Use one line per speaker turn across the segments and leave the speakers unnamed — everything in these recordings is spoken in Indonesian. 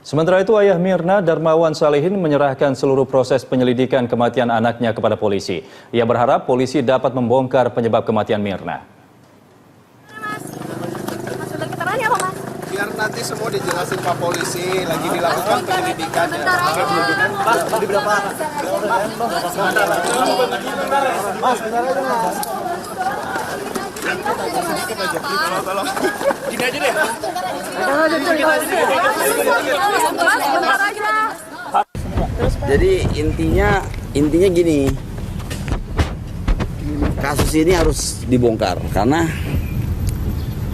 Sementara itu, ayah Mirna, Darmawan Salihin, menyerahkan seluruh proses penyelidikan kematian anaknya kepada polisi. Ia berharap polisi dapat membongkar penyebab kematian Mirna.
Biar nanti semua dijelasin Pak Polisi, lagi dilakukan penyelidikan. Tadi berapa? Mas, bentar aja Mas. Gini aja deh.
Jadi intinya gini, kasus ini harus dibongkar karena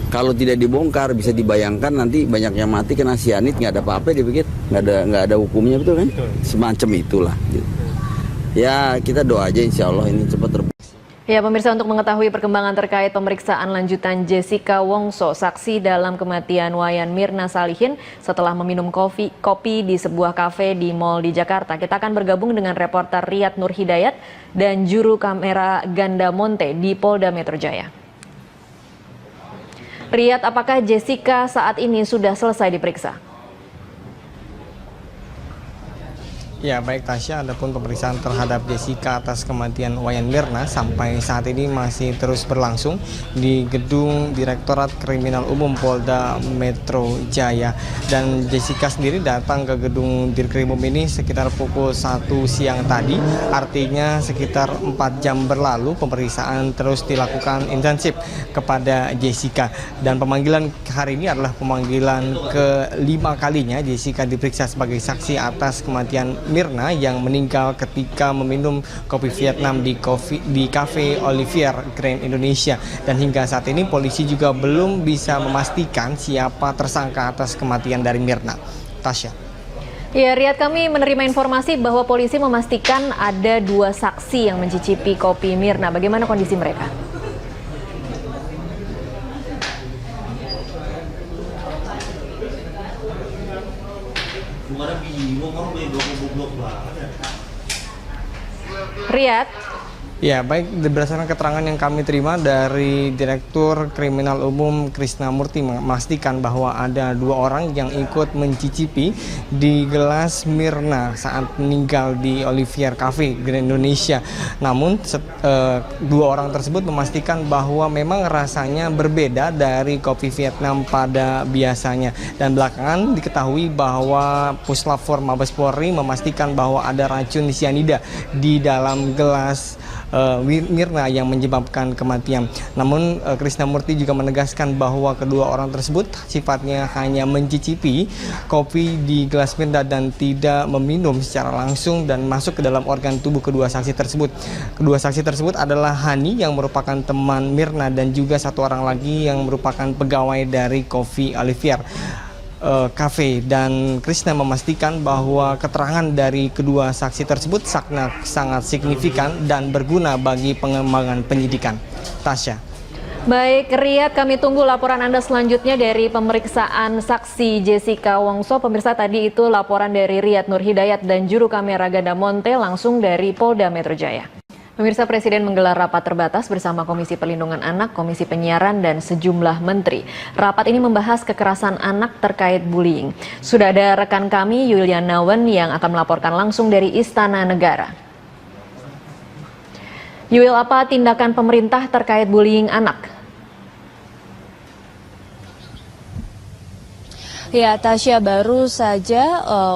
kalau tidak dibongkar bisa dibayangkan nanti banyak yang mati kena sianid, nggak ada apa-apa dipikir, nggak ada hukumnya, betul kan? Semacam itulah. Ya kita doa aja insya Allah ini cepat terbongkar.
Ya, pemirsa, untuk mengetahui perkembangan terkait pemeriksaan lanjutan Jessica Wongso, saksi dalam kematian Wayan Mirna Salihin setelah meminum kopi di sebuah kafe di Mall di Jakarta. Kita akan bergabung dengan reporter Riyad Nur Hidayat dan juru kamera Ganda Monte di Polda Metro Jaya. Riyad, apakah Jessica saat ini sudah selesai diperiksa?
Ya, baik Tasya, adapun pemeriksaan terhadap Jessica atas kematian Wayan Mirna sampai saat ini masih terus berlangsung di gedung Direktorat Kriminal Umum Polda Metro Jaya. Dan Jessica sendiri datang ke gedung Dirkrimum ini sekitar pukul 1 siang tadi, artinya sekitar 4 jam berlalu pemeriksaan terus dilakukan intensif kepada Jessica. Dan pemanggilan hari ini adalah pemanggilan ke-5 kalinya Jessica diperiksa sebagai saksi atas kematian Mirna yang meninggal ketika meminum kopi Vietnam di Cafe Olivier Grand Indonesia. Dan hingga saat ini polisi juga belum bisa memastikan siapa tersangka atas kematian dari Mirna. Tasya.
Ya, Riyad, kami menerima informasi bahwa polisi memastikan ada 2 saksi yang mencicipi kopi Mirna. Bagaimana kondisi mereka? Riyad.
Ya, baik, berdasarkan keterangan yang kami terima dari Direktur Kriminal Umum Krisna Murti memastikan bahwa ada 2 orang yang ikut mencicipi di gelas Mirna saat meninggal di Olivier Cafe Grand Indonesia. Namun 2 orang tersebut memastikan bahwa memang rasanya berbeda dari kopi Vietnam pada biasanya. Dan belakangan diketahui bahwa Puslap 4 Mabes Polri memastikan bahwa ada racun cyanida di dalam gelas Mirna yang menyebabkan kematian. Namun Krisna Murti juga menegaskan bahwa kedua orang tersebut sifatnya hanya mencicipi kopi di gelas Mirna dan tidak meminum secara langsung dan masuk ke dalam organ tubuh kedua saksi tersebut. Kedua saksi tersebut adalah Hani yang merupakan teman Mirna dan juga 1 orang lagi yang merupakan pegawai dari Cafe Olivier Cafe. Dan Krisna memastikan bahwa keterangan dari kedua saksi tersebut sangat signifikan dan berguna bagi pengembangan penyidikan. Tasya.
Baik, Riyad, kami tunggu laporan Anda selanjutnya dari pemeriksaan saksi Jessica Wongso. Pemirsa, tadi itu laporan dari Riyad Nur Hidayat dan juru kamera Ganda Monte langsung dari Polda Metro Jaya. Pemirsa, Presiden menggelar rapat terbatas bersama Komisi Perlindungan Anak, Komisi Penyiaran, dan sejumlah menteri. Rapat ini membahas kekerasan anak terkait bullying. Sudah ada rekan kami, Yulian Nawen, yang akan melaporkan langsung dari Istana Negara. Yul, apa tindakan pemerintah terkait bullying anak?
Ya, Tasya, baru saja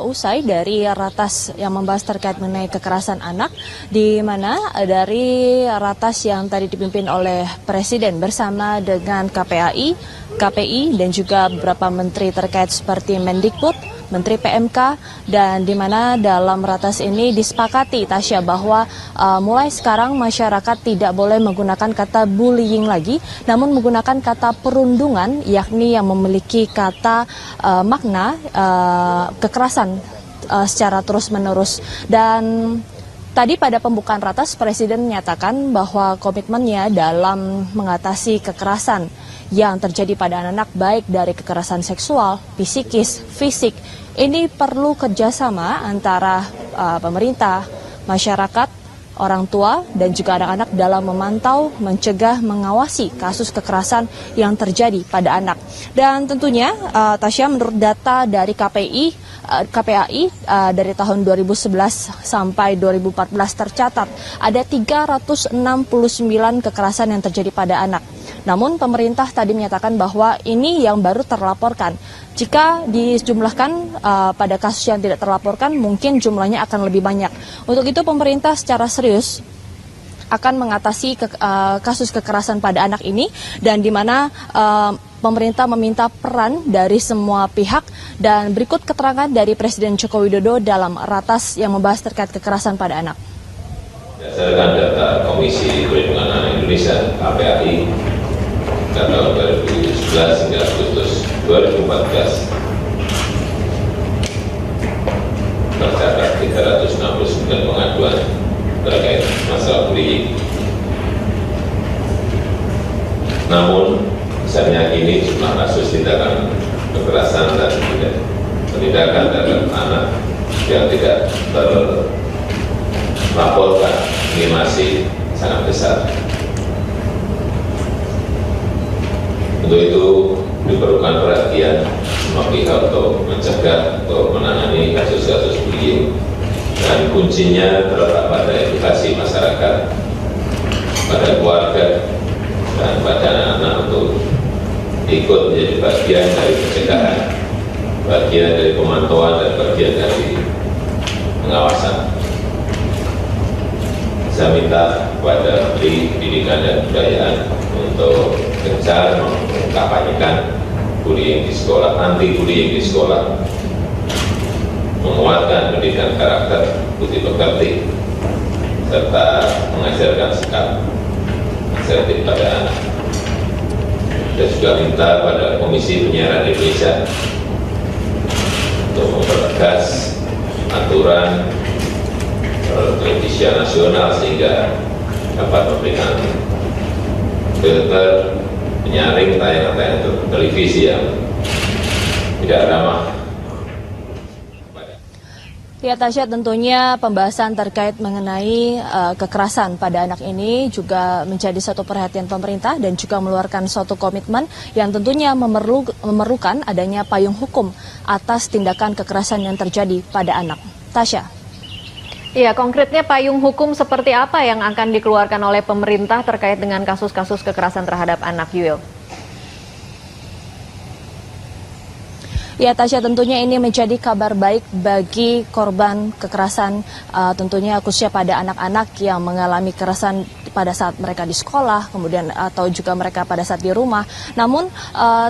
usai dari ratas yang membahas terkait mengenai kekerasan anak, di mana dari ratas yang tadi dipimpin oleh Presiden bersama dengan KPAI, KPI, dan juga beberapa menteri terkait seperti Mendikbud, Menteri PMK, dan di mana dalam ratas ini disepakati, Tasya, bahwa mulai sekarang masyarakat tidak boleh menggunakan kata bullying lagi, namun menggunakan kata perundungan, yakni yang memiliki kata makna kekerasan secara terus-menerus. Dan tadi pada pembukaan ratas, Presiden menyatakan bahwa komitmennya dalam mengatasi kekerasan yang terjadi pada anak-anak, baik dari kekerasan seksual, psikis, fisik, ini perlu kerjasama antara pemerintah, masyarakat, orang tua dan juga anak-anak dalam memantau, mencegah, mengawasi kasus kekerasan yang terjadi pada anak. Dan tentunya Tasya, menurut data dari KPAI dari tahun 2011 sampai 2014 tercatat ada 369 kekerasan yang terjadi pada anak. Namun pemerintah tadi menyatakan bahwa ini yang baru terlaporkan. Jika dijumlahkan pada kasus yang tidak terlaporkan, mungkin jumlahnya akan lebih banyak. Untuk itu pemerintah secara serius akan mengatasi kasus kekerasan pada anak ini, dan di mana pemerintah meminta peran dari semua pihak. Dan berikut keterangan dari Presiden Joko Widodo dalam ratas yang membahas terkait kekerasan pada anak.
Berdasarkan data Komisi Perlindungan Anak Indonesia (KPAI) pada tahun 2011 hingga Agustus 2014 tercatat 369 pengaduan terkait masalah bullying. Namun misalnya ini jumlah kasus tindakan kekerasan dan penindakan terhadap anak yang tidak terlaporkan ini masih sangat besar. Untuk itu diperlukan perhatian semua pihak untuk mencegah, untuk menangani kasus-kasus bullying, dan kuncinya terletak pada edukasi masyarakat, pada keluarga, dan pada anak-anak untuk ikut menjadi bagian dari pencegahan, bagian dari pemantauan, dan bagian dari pengawasan. Saya minta kepada Menteri Pendidikan dan Kebudayaan untuk gencar mengkampanyekan bullying di sekolah, anti-bullying di sekolah, menguatkan pendidikan karakter, budi pekerti, serta mengajarkan sikap asertif pada anak. Saya juga minta pada Komisi Penyiaran Indonesia untuk mempertegas aturan televisi nasional sehingga dapat memberikan filter penyaring tayangan-tayangan televisi yang tidak ramah.
Ya Tasya, tentunya pembahasan terkait mengenai kekerasan pada anak ini juga menjadi satu perhatian pemerintah dan juga mengeluarkan suatu komitmen yang tentunya memerlukan adanya payung hukum atas tindakan kekerasan yang terjadi pada anak. Tasya.
Iya, konkretnya payung hukum seperti apa yang akan dikeluarkan oleh pemerintah terkait dengan kasus-kasus kekerasan terhadap anak, Yuil?
Ya Tasya, tentunya ini menjadi kabar baik bagi korban kekerasan, tentunya khususnya pada anak-anak yang mengalami kekerasan pada saat mereka di sekolah, kemudian atau juga mereka pada saat di rumah. Namun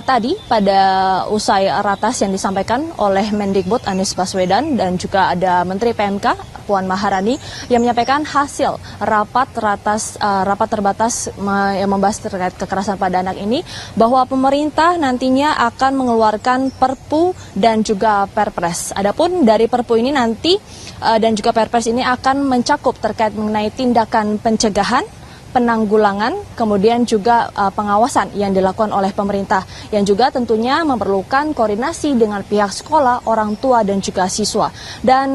tadi pada usai ratas yang disampaikan oleh Mendikbud Anies Baswedan dan juga ada Menteri PMK Puan Maharani yang menyampaikan hasil rapat terbatas yang membahas terkait kekerasan pada anak ini, bahwa pemerintah nantinya akan mengeluarkan Perpu dan juga Perpres. Adapun dari Perpu ini nanti dan juga Perpres ini akan mencakup terkait mengenai tindakan pencegahan, penanggulangan, kemudian juga pengawasan yang dilakukan oleh pemerintah, yang juga tentunya memerlukan koordinasi dengan pihak sekolah, orang tua, dan juga siswa. Dan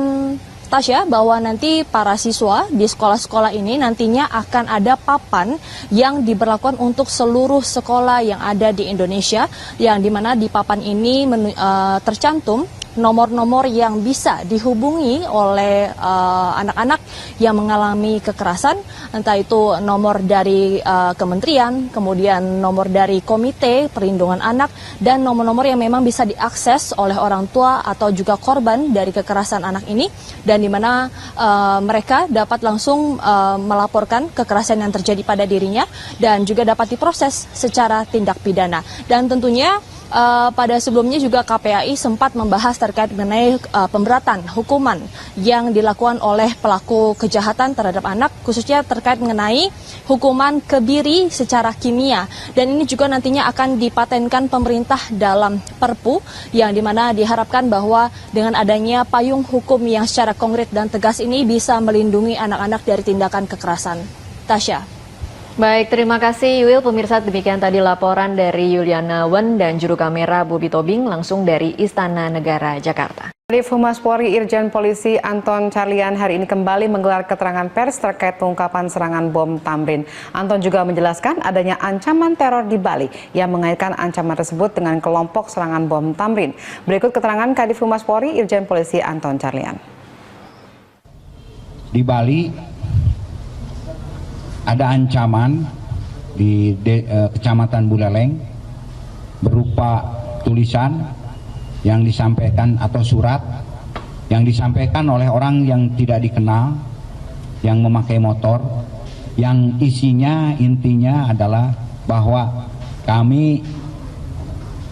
Tasya, bahwa nanti para siswa di sekolah-sekolah ini nantinya akan ada papan yang diberlakukan untuk seluruh sekolah yang ada di Indonesia, yang dimana di papan ini tercantum nomor-nomor yang bisa dihubungi oleh anak-anak yang mengalami kekerasan, entah itu nomor dari kementerian, kemudian nomor dari Komite Perlindungan Anak, dan nomor-nomor yang memang bisa diakses oleh orang tua atau juga korban dari kekerasan anak ini, dan di mana mereka dapat langsung melaporkan kekerasan yang terjadi pada dirinya dan juga dapat diproses secara tindak pidana. Dan tentunya pada sebelumnya juga KPAI sempat membahas terkait mengenai pemberatan hukuman yang dilakukan oleh pelaku kejahatan terhadap anak, khususnya terkait mengenai hukuman kebiri secara kimia. Dan ini juga nantinya akan dipatenkan pemerintah dalam Perpu, yang dimana diharapkan bahwa dengan adanya payung hukum yang secara konkret dan tegas ini bisa melindungi anak-anak dari tindakan kekerasan. Tasya.
Baik, terima kasih Yuil. Pemirsa, demikian tadi laporan dari Yuliana Wen dan juru kamera Bobi Tobing langsung dari Istana Negara, Jakarta.
Kadif Humas Polri Irjen Polisi Anton Carlyan hari ini kembali menggelar keterangan pers terkait pengungkapan serangan bom Tamrin. Anton juga menjelaskan adanya ancaman teror di Bali yang mengaitkan ancaman tersebut dengan kelompok serangan bom Tamrin. Berikut keterangan Kadif Humas Polri Irjen Polisi Anton Carlyan.
Di Bali ada ancaman di Kecamatan Buleleng berupa tulisan yang disampaikan atau surat yang disampaikan oleh orang yang tidak dikenal yang memakai motor, yang isinya intinya adalah bahwa kami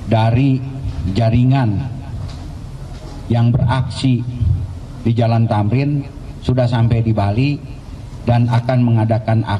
dari jaringan yang beraksi di Jalan Tamrin sudah sampai di Bali dan akan mengadakan aksi